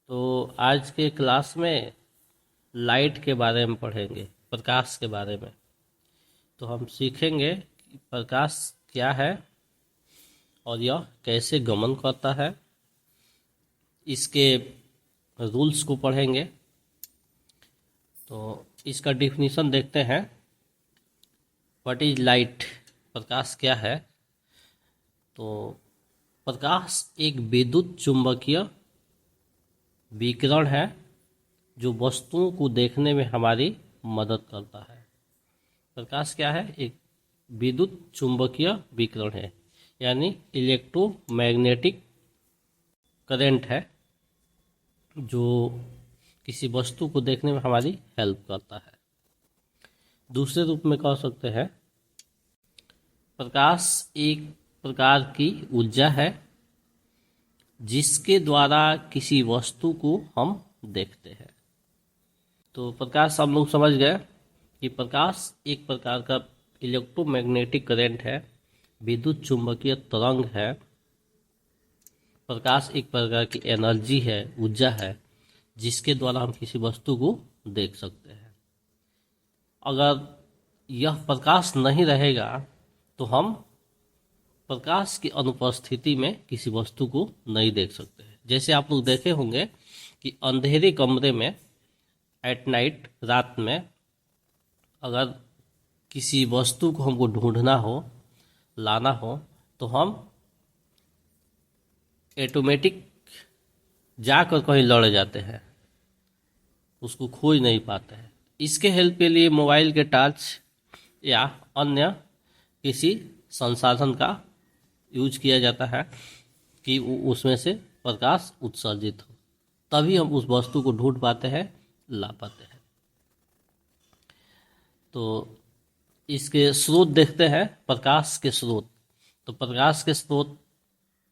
तो आज के क्लास में लाइट के बारे में पढ़ेंगे, प्रकाश के बारे में। तो हम सीखेंगे कि प्रकाश क्या है और यह कैसे गमन करता है। इसके रूल्स को पढ़ेंगे। तो इसका डिफिनीशन देखते हैं। What is light? प्रकाश क्या है? तो प्रकाश एक विद्युत चुंबकीय विकिरण है जो वस्तुओं को देखने में हमारी मदद करता है। प्रकाश क्या है? एक विद्युत चुंबकीय विकिरण है, यानी इलेक्ट्रोमैग्नेटिक करंट है जो किसी वस्तु को देखने में हमारी हेल्प करता है। दूसरे रूप में कह सकते हैं, प्रकाश एक प्रकार की ऊर्जा है जिसके द्वारा किसी वस्तु को हम देखते हैं। तो प्रकाश हम लोग समझ गए कि प्रकाश एक प्रकार का इलेक्ट्रोमैग्नेटिक करंट है, विद्युत चुंबकीय तरंग है। प्रकाश एक प्रकार की एनर्जी है, ऊर्जा है, जिसके द्वारा हम किसी वस्तु को देख सकते हैं। अगर यह प्रकाश नहीं रहेगा तो हम प्रकाश की अनुपस्थिति में किसी वस्तु को नहीं देख सकते हैं। जैसे आप लोग देखे होंगे कि अंधेरे कमरे में एट नाइट, रात में, अगर किसी वस्तु को हमको ढूंढना हो, लाना हो, तो हम ऑटोमेटिक जाकर कहीं लड़ जाते हैं, उसको खोज नहीं पाते हैं। इसके हेल्प के लिए मोबाइल के टॉर्च या अन्य किसी संसाधन का यूज किया जाता है कि उसमें से प्रकाश उत्सर्जित हो, तभी हम उस वस्तु को ढूंढ पाते हैं, ला पाते हैं। तो इसके स्रोत देखते हैं, प्रकाश के स्रोत। तो प्रकाश के स्रोत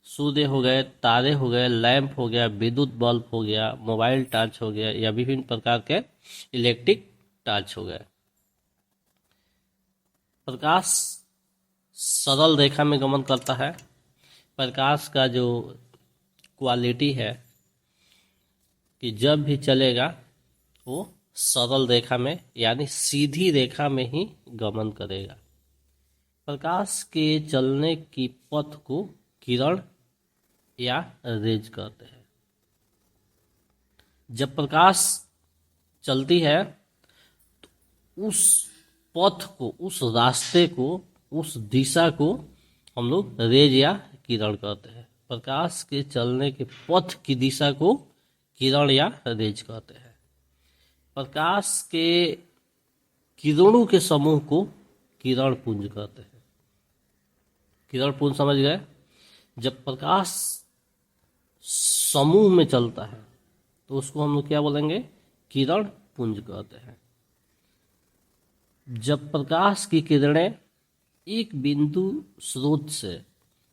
सूर्य हो गए, तारे हो गए, लैंप हो गया, विद्युत बल्ब हो गया, मोबाइल टॉर्च हो गया, या विभिन्न प्रकार के इलेक्ट्रिक टॉर्च हो गए। प्रकाश सरल रेखा में गमन करता है। प्रकाश का जो क्वालिटी है कि जब भी चलेगा वो सरल रेखा में, यानी सीधी रेखा में ही गमन करेगा। प्रकाश के चलने की पथ को किरण या रेज कहते हैं। जब प्रकाश चलती है तो उस पथ को, उस रास्ते को, उस दिशा को हम लोग रेज या किरण कहते हैं। प्रकाश के चलने के पथ की दिशा को किरण या रेज कहते हैं। प्रकाश के किरणों के समूह को किरण पुंज कहते हैं। किरण पुंज समझ गए? जब प्रकाश समूह में चलता है तो उसको हम लोग क्या बोलेंगे? किरण पुंज कहते हैं। जब प्रकाश की किरणें एक बिंदु स्रोत से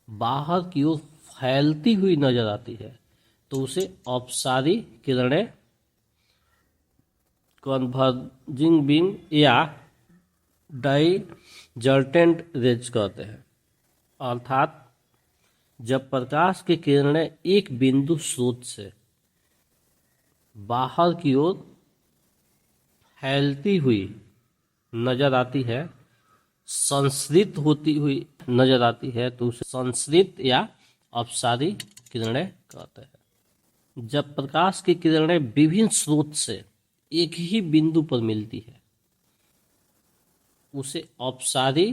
बाहर की ओर फैलती हुई नजर आती है तो उसे अपसारी किरणें, कन्वर्जिंग बीम या डाइवर्जेंट रेज कहते हैं। अर्थात जब प्रकाश की किरणें एक बिंदु स्रोत से बाहर की ओर फैलती हुई नजर आती है, संश्रित होती हुई नजर आती है, तो उसे संश्रित या अपसारी किरणें कहते हैं। जब प्रकाश की किरणें विभिन्न स्रोत से एक ही बिंदु पर मिलती है उसे अपसारी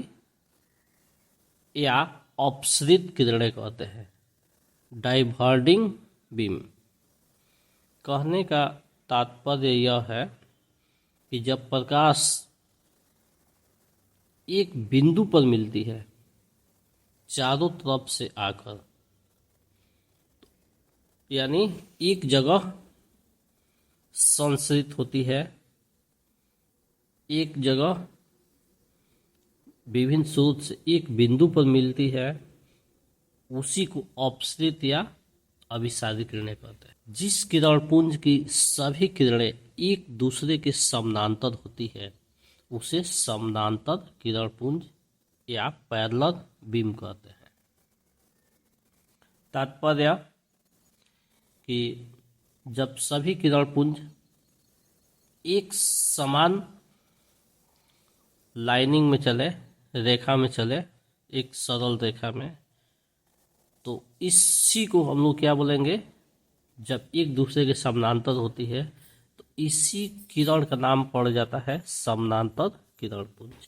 या अपसृत किरणें कहते हैं। Diverging beam. कहने का तात्पर्य यह है कि जब प्रकाश एक बिंदु पर मिलती है चारों तरफ से आकर, यानी एक जगह संश्रित होती है, एक जगह विभिन्न स्रोत से एक बिंदु पर मिलती है, उसी को अपसृत या अभिसारी किरणें कहते हैं। जिस किरण पुंज की सभी किरणें एक दूसरे के समानांतर होती है उसे समानांतर किरण पुंज या पैरेलल बीम कहते हैं। तात्पर्य कि जब सभी किरण पुंज एक समान लाइनिंग में चले, रेखा में चले, एक सरल रेखा में, तो इसी को हम लोग क्या बोलेंगे, जब एक दूसरे के समानांतर होती है तो इसी किरण का नाम पड़ जाता है समानांतर किरण पुंज।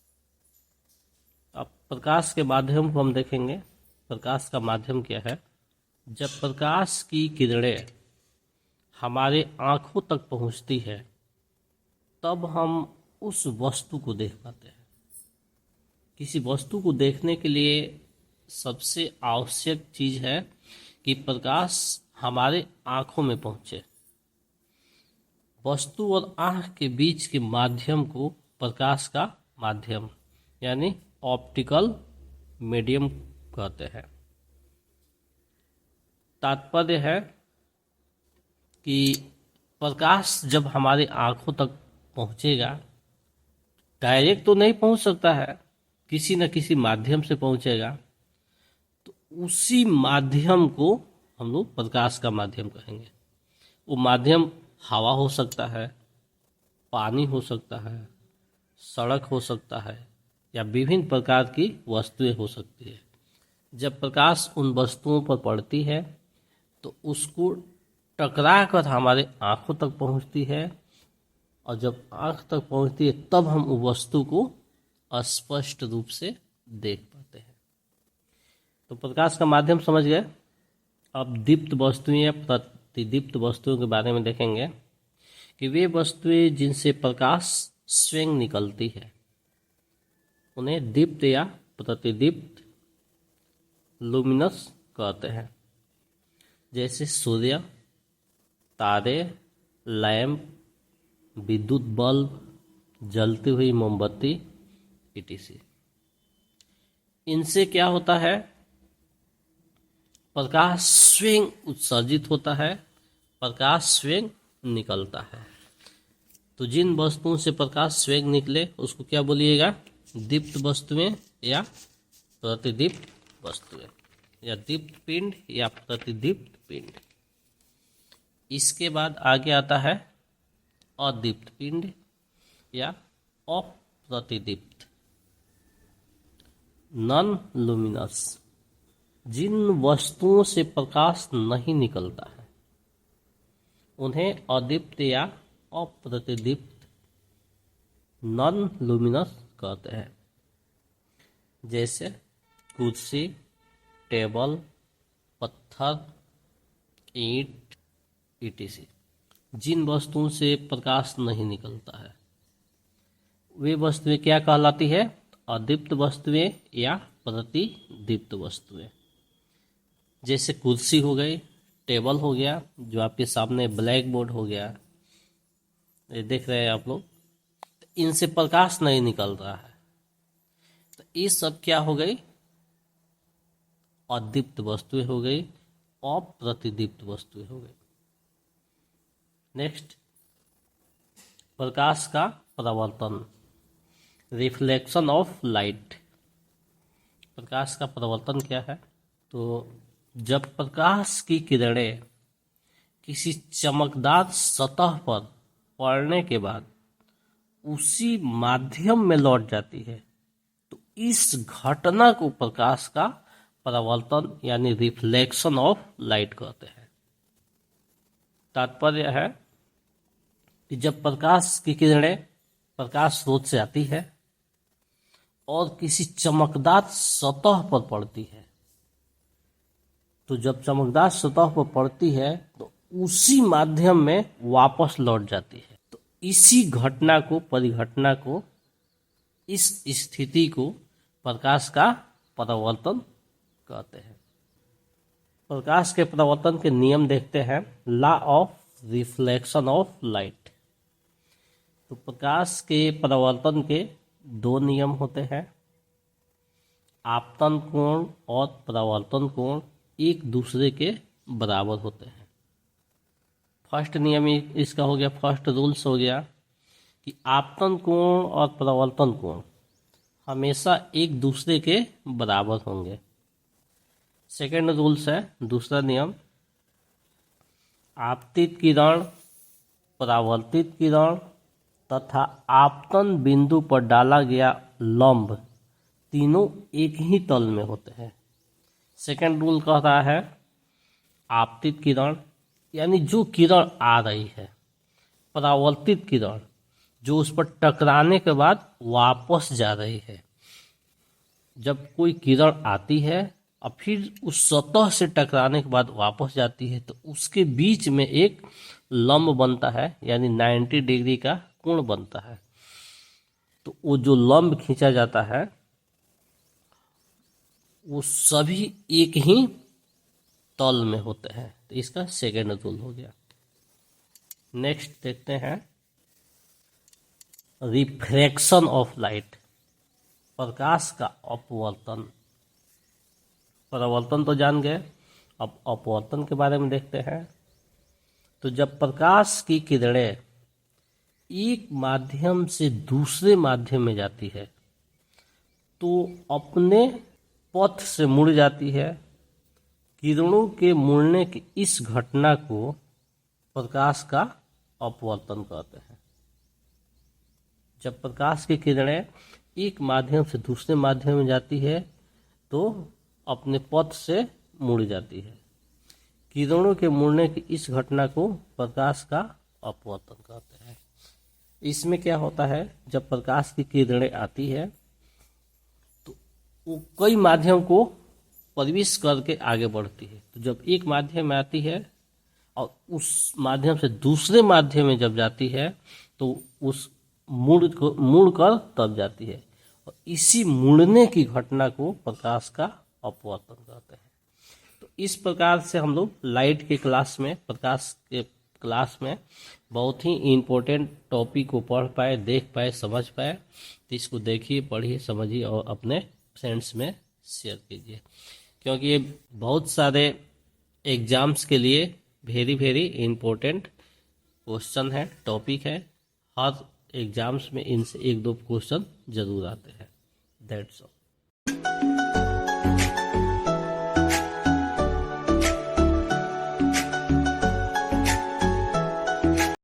अब प्रकाश के माध्यम को हम देखेंगे। प्रकाश का माध्यम क्या है? जब प्रकाश की किरणें हमारे आँखों तक पहुँचती है तब हम उस वस्तु को देख पाते हैं। किसी वस्तु को देखने के लिए सबसे आवश्यक चीज़ है कि प्रकाश हमारे आँखों में पहुँचे। वस्तु और आँख के बीच के माध्यम को प्रकाश का माध्यम यानी ऑप्टिकल मीडियम कहते हैं। तात्पर्य है कि प्रकाश जब हमारी आँखों तक पहुँचेगा, डायरेक्ट तो नहीं पहुँच सकता है, किसी न किसी माध्यम से पहुँचेगा, तो उसी माध्यम को हम लोग प्रकाश का माध्यम कहेंगे। वो माध्यम हवा हो सकता है, पानी हो सकता है, सड़क हो सकता है, या विभिन्न प्रकार की वस्तुएं हो सकती है। जब प्रकाश उन वस्तुओं पर पड़ती है तो उसको टकरा कर हमारे आँखों तक पहुँचती है, और जब आँख तक पहुँचती है तब हम उस वस्तु को स्पष्ट रूप से देख पाते हैं। तो प्रकाश का माध्यम समझ गए। अब दीप्त वस्तुएं या प्रतिदीप्त वस्तुओं के बारे में देखेंगे कि वे वस्तुएं जिनसे प्रकाश स्वयं निकलती है उन्हें दीप्त या प्रतिदीप्त लुमिनस कहते हैं। जैसे सूर्य, तारे, लैंप, विद्युत बल्ब, जलती हुई मोमबत्ती etc। इनसे क्या होता है? प्रकाश स्वयं उत्सर्जित होता है, प्रकाश स्वयं निकलता है। तो जिन वस्तुओं से प्रकाश स्वयं निकले उसको क्या बोलिएगा? दीप्त वस्तुएं या प्रतिदीप्त वस्तुएं, या दीप्त पिंड या प्रतिदीप्त पिंड। इसके बाद आगे आता है अदीप्त पिंड या अप्रतिदीप्त, नॉन लुमिनस। जिन वस्तुओं से प्रकाश नहीं निकलता है उन्हें अदीप्त या अप्रतिदीप्त नॉन लुमिनस कहते हैं। जैसे कुर्सी, टेबल, पत्थर, ईंट etc। जिन वस्तुओं से प्रकाश नहीं निकलता है वे वस्तुएं क्या कहलाती है? अदीप्त वस्तुएं या प्रतिदीप्त वस्तुएं। जैसे कुर्सी हो गई, टेबल हो गया, जो आपके सामने ब्लैक बोर्ड हो गया, ये देख रहे हैं आप लोग, इनसे प्रकाश नहीं निकल रहा है, तो ये सब क्या हो गई? अदीप्त वस्तुएं हो गई, अप्रतिदीप्त वस्तुएं हो गई। नेक्स्ट, प्रकाश का प्रवर्तन, रिफ्लेक्शन ऑफ लाइट। प्रकाश का प्रवर्तन क्या है? तो जब प्रकाश की किरणें किसी चमकदार सतह पर पड़ने के बाद उसी माध्यम में लौट जाती है तो इस घटना को प्रकाश का प्रवर्तन यानी रिफ्लेक्शन ऑफ लाइट कहते हैं। तात्पर्य है कि जब प्रकाश की किरणें प्रकाश स्रोत से आती है और किसी चमकदार सतह पर पड़ती है, तो जब चमकदार सतह पर पड़ती है तो उसी माध्यम में वापस लौट जाती है। तो इसी घटना को, परिघटना को, इस स्थिति को प्रकाश का परावर्तन कहते हैं। प्रकाश के परावर्तन के नियम देखते हैं। Law of reflection of light. तो प्रकाश के परावर्तन के दो नियम होते हैं। आपतन कोण और परावर्तन कोण एक दूसरे के बराबर होते हैं। फर्स्ट नियम इसका हो गया, फर्स्ट रूल्स हो गया कि आपतन कोण और परावर्तन कोण हमेशा एक दूसरे के बराबर होंगे। सेकेंड रूल्स है, दूसरा नियम, आपतित किरण, परावर्तित किरण तथा आपतन बिंदु पर डाला गया लंब तीनों एक ही तल में होते हैं। सेकंड रूल कह रहा है आपतित किरण यानी जो किरण आ रही है, परावर्तित किरण जो उस पर टकराने के बाद वापस जा रही है। जब कोई किरण आती है और फिर उस सतह से टकराने के बाद वापस जाती है तो उसके बीच में एक लंब बनता है यानी 90 डिग्री का कोण बनता है। तो वो जो लंब खींचा जाता है वो सभी एक ही तल में होते हैं। तो इसका सेकेंड रूल हो गया। नेक्स्ट देखते हैं रिफ्रैक्शन ऑफ लाइट, प्रकाश का अपवर्तन। परावर्तन तो जान गए, अब अपवर्तन के बारे में देखते हैं। तो जब प्रकाश की किरणें एक माध्यम से दूसरे माध्यम में जाती है तो अपने पथ से मुड़ जाती है। किरणों के मुड़ने की इस घटना को प्रकाश का अपवर्तन कहते हैं। जब प्रकाश की किरणें एक माध्यम से दूसरे माध्यम में जाती है तो अपने पथ से मुड़ जाती है। किरणों के मुड़ने की इस घटना को प्रकाश का अपवर्तन कहते हैं। इसमें क्या होता है, जब प्रकाश की किरणें आती है तो वो कई माध्यम को प्रवेश करके आगे बढ़ती है। तो जब एक माध्यम में आती है और उस माध्यम से दूसरे माध्यम में जब जाती है तो उस मुड़ कर तब जाती है और इसी मुड़ने की घटना को प्रकाश का अपवर्तन कहते हैं। तो इस प्रकार से हम लोग लाइट के क्लास में, प्रकाश के क्लास में बहुत ही इम्पोर्टेंट टॉपिक को पढ़ पाए, देख पाए, समझ पाए। तो इसको देखिए, पढ़िए, समझिए और अपने फ्रेंड्स में शेयर कीजिए, क्योंकि ये बहुत सारे एग्जाम्स के लिए वेरी इम्पोर्टेंट क्वेश्चन है, टॉपिक है। हर एग्जाम्स में इनसे एक दो क्वेश्चन जरूर आते हैं। That's all.